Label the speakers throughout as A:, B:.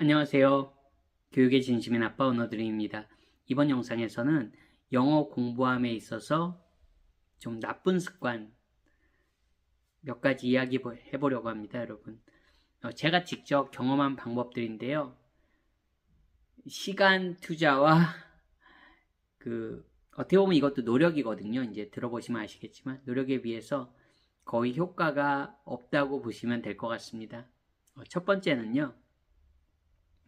A: 안녕하세요. 교육의 진심인 아빠 언어드림입니다. 이번 영상에서는 영어 공부함에 있어서 좀 나쁜 습관 몇 가지 이야기 해보려고 합니다, 여러분. 제가 직접 경험한 방법들인데요. 시간 투자와 어떻게 보면 이것도 노력이거든요. 이제 들어보시면 아시겠지만 노력에 비해서 거의 효과가 없다고 보시면 될 것 같습니다. 첫 번째는요.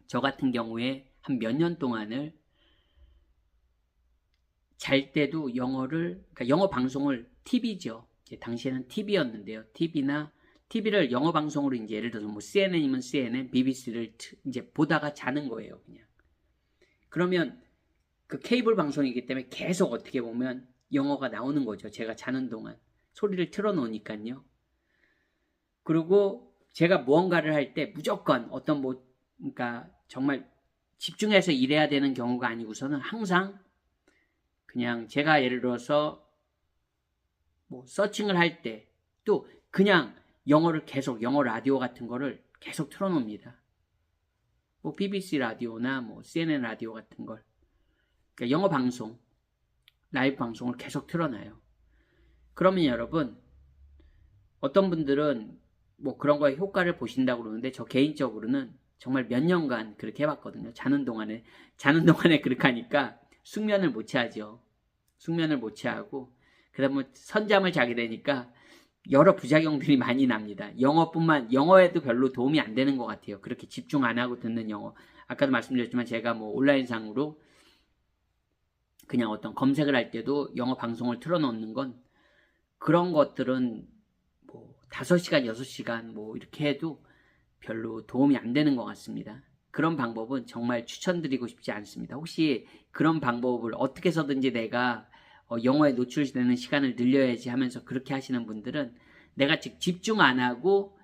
A: 저 같은 경우에 한 몇 년 동안을 잘 때도 그러니까 영어 방송을 TV죠. 당시에는 TV였는데요. TV를 영어 방송으로 이제 예를 들어서 뭐 CNN이면 CNN, BBC를 이제 보다가 자는 거예요, 그냥. 그러면 그 케이블 방송이기 때문에 계속 어떻게 보면 영어가 나오는 거죠. 제가 자는 동안. 소리를 틀어놓으니까요. 그리고 제가 무언가를 할 때 무조건 그러니까 정말 집중해서 일해야 되는 경우가 아니고서는 항상 그냥 제가 예를 들어서 뭐 서칭을 할 때 또 그냥 영어 라디오 같은 거를 계속 틀어놓습니다. 뭐 BBC 라디오나 뭐 CNN 라디오 같은 걸. 그러니까 영어 방송, 라이브 방송을 계속 틀어놔요. 그러면 여러분, 어떤 분들은 뭐 그런 거에 효과를 보신다고 그러는데 저 개인적으로는 정말 몇 년간 그렇게 해봤거든요. 자는 동안에 그렇게 하니까 숙면을 못 취하죠. 숙면을 못 취하고 그러다 보면 선잠을 자게 되니까 여러 부작용들이 많이 납니다. 영어에도 별로 도움이 안 되는 것 같아요. 그렇게 집중 안 하고 듣는 영어. 아까도 말씀드렸지만 제가 뭐 온라인상으로 그냥 어떤 검색을 할 때도 영어 방송을 틀어놓는 건 그런 것들은 뭐 5시간, 6시간 뭐 이렇게 해도 별로 도움이 안 되는 것 같습니다. 그런 방법은 정말 추천드리고 싶지 않습니다. 혹시 그런 방법을 어떻게 해서든지 내가 영어에 노출되는 시간을 늘려야지 하면서 그렇게 하시는 분들은 내가 집중 안 하고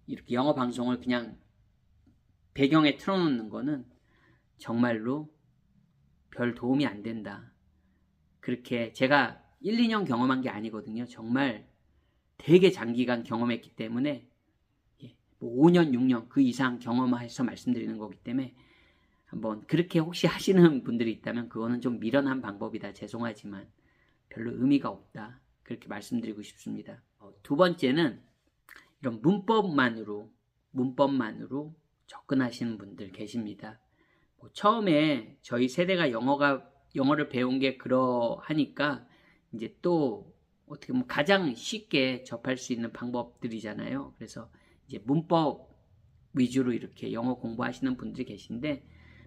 A: 이렇게 영어 방송을 그냥 배경에 틀어놓는 거는 정말로 별 도움이 안 된다. 그렇게 제가 1, 2년 경험한 게 아니거든요. 정말 되게 장기간 경험했기 때문에 5년, 6년 그 이상 경험해서 말씀드리는 거기 때문에 한번 그렇게 혹시 하시는 분들이 있다면 그거는 좀 미련한 방법이다. 죄송하지만 별로 의미가 없다. 그렇게 말씀드리고 싶습니다. 두 번째는 이런 문법만으로 접근하시는 분들 계십니다. 처음에 저희 세대가 영어를 배운 게 그러하니까 이제 또 어떻게 보면 가장 쉽게 접할 수 있는 방법들이잖아요. 그래서 이제 문법 위주로 이렇게 영어 공부하시는 분들이 계신데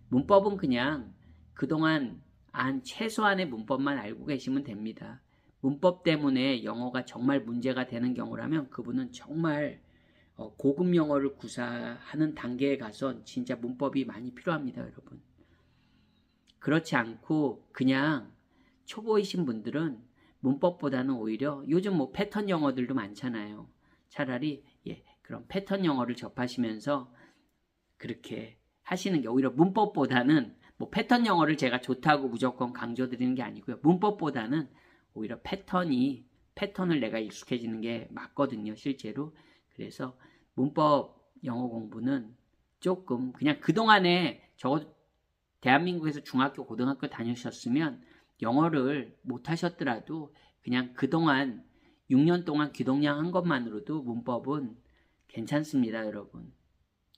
A: 문법은 그냥 그동안 최소한의 문법만 알고 계시면 됩니다. 문법 때문에 영어가 정말 문제가 되는 경우라면 그분은 정말 고급 영어를 구사하는 단계에 가서 진짜 문법이 많이 필요합니다, 여러분. 그렇지 않고 그냥 초보이신 분들은 문법보다는 오히려 요즘 뭐 패턴 영어들도 많잖아요. 차라리 그런 패턴 영어를 접하시면서 그렇게 하시는 게 오히려 문법보다는 뭐 패턴 영어를 제가 좋다고 무조건 강조드리는 게 아니고요. 문법보다는 오히려 패턴을 내가 익숙해지는 게 맞거든요, 실제로. 그래서 문법 영어 공부는 조금 그냥 그동안에 대한민국에서 중학교, 고등학교 다니셨으면 영어를 못 하셨더라도 그냥 그동안 6년 동안 귀동냥 한 것만으로도 문법은 괜찮습니다, 여러분.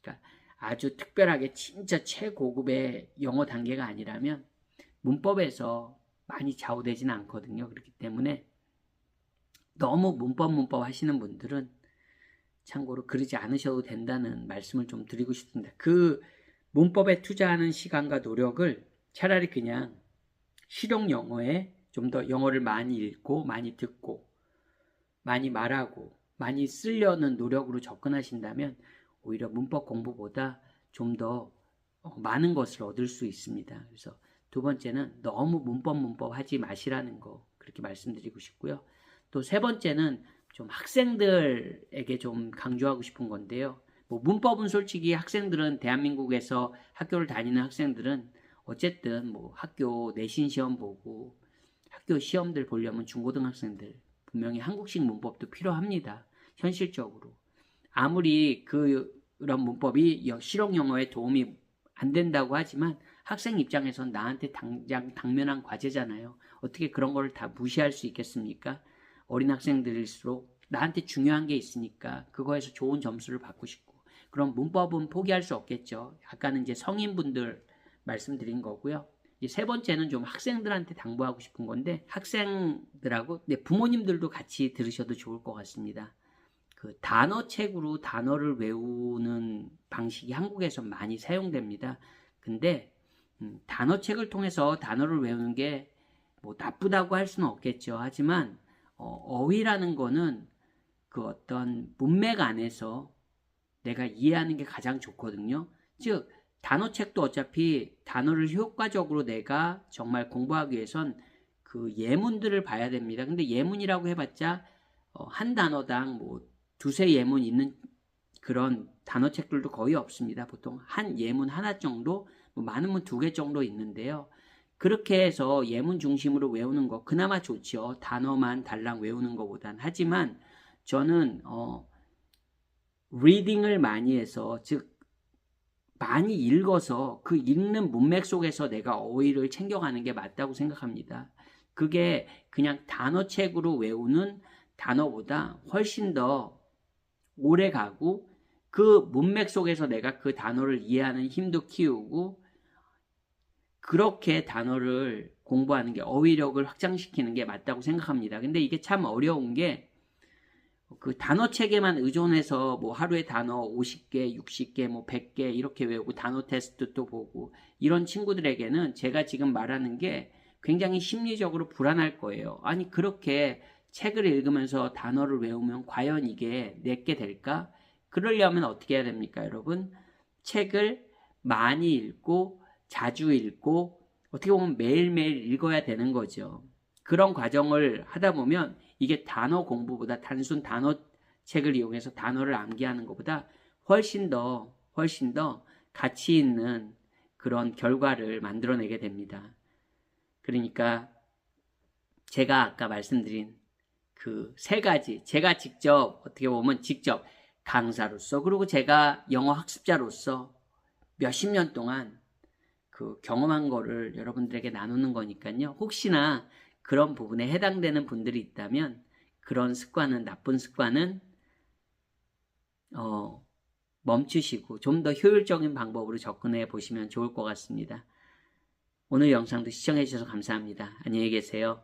A: 그러니까 아주 특별하게 진짜 최고급의 영어 단계가 아니라면 문법에서 많이 좌우되지는 않거든요. 그렇기 때문에 너무 문법 하시는 분들은 참고로 그러지 않으셔도 된다는 말씀을 좀 드리고 싶습니다. 그 문법에 투자하는 시간과 노력을 차라리 그냥 실용 영어에 좀 더 영어를 많이 읽고 많이 듣고 많이 말하고 많이 쓰려는 노력으로 접근하신다면 오히려 문법 공부보다 좀 더 많은 것을 얻을 수 있습니다. 그래서 두 번째는 너무 문법 하지 마시라는 거 그렇게 말씀드리고 싶고요. 또 세 번째는 좀 학생들에게 좀 강조하고 싶은 건데요. 뭐 문법은 솔직히 대한민국에서 학교를 다니는 학생들은 어쨌든 뭐 학교 내신 시험 보고 학교 시험들 보려면 중고등학생들 분명히 한국식 문법도 필요합니다. 현실적으로. 아무리 그런 문법이 실용 영어에 도움이 안 된다고 하지만 학생 입장에선 나한테 당장 당면한 과제잖아요. 어떻게 그런 거를 다 무시할 수 있겠습니까? 어린 학생들일수록 나한테 중요한 게 있으니까 그거에서 좋은 점수를 받고 싶고, 그럼 문법은 포기할 수 없겠죠. 아까는 이제 성인분들 말씀드린 거고요. 이제 세 번째는 좀 학생들한테 당부하고 싶은 건데, 학생들하고 부모님들도 같이 들으셔도 좋을 것 같습니다. 그 단어책으로 단어를 외우는 방식이 한국에서 많이 사용됩니다. 근데 단어책을 통해서 단어를 외우는 게 뭐 나쁘다고 할 수는 없겠죠. 하지만 어휘라는 거는 그 어떤 문맥 안에서 내가 이해하는 게 가장 좋거든요. 즉 단어책도 어차피 단어를 효과적으로 내가 정말 공부하기 위해선 그 예문들을 봐야 됩니다. 근데 예문이라고 해봤자 한 단어당 뭐 두세 예문 있는 그런 단어책들도 거의 없습니다. 보통 한 예문 하나 정도, 뭐 많으면 2개 정도 있는데요. 그렇게 해서 예문 중심으로 외우는 거 그나마 좋죠. 단어만 달랑 외우는 것보단. 하지만 저는 리딩을 많이 해서, 즉 많이 읽어서 그 읽는 문맥 속에서 내가 어휘를 챙겨가는 게 맞다고 생각합니다. 그게 그냥 단어책으로 외우는 단어보다 훨씬 더 오래 가고, 그 문맥 속에서 내가 그 단어를 이해하는 힘도 키우고, 그렇게 단어를 공부하는 게 어휘력을 확장시키는 게 맞다고 생각합니다. 근데 이게 참 어려운 게, 그 단어책에만 의존해서 뭐 하루에 단어 50개, 60개, 뭐 100개 이렇게 외우고 단어 테스트도 보고 이런 친구들에게는 제가 지금 말하는 게 굉장히 심리적으로 불안할 거예요. 아니 그렇게 책을 읽으면서 단어를 외우면 과연 이게 내게 될까? 그러려면 어떻게 해야 됩니까, 여러분? 책을 많이 읽고 자주 읽고 어떻게 보면 매일매일 읽어야 되는 거죠. 그런 과정을 하다 보면 이게 단어 공부보다, 단순 단어책을 이용해서 단어를 암기하는 것보다 훨씬 더 가치 있는 그런 결과를 만들어내게 됩니다. 그러니까 제가 아까 말씀드린 그 3가지, 제가 직접 어떻게 보면 직접 강사로서, 그리고 제가 영어 학습자로서 몇십 년 동안 그 경험한 거를 여러분들에게 나누는 거니까요. 혹시나 그런 부분에 해당되는 분들이 있다면 그런 습관은, 나쁜 습관은 멈추시고 좀 더 효율적인 방법으로 접근해 보시면 좋을 것 같습니다. 오늘 영상도 시청해 주셔서 감사합니다. 안녕히 계세요.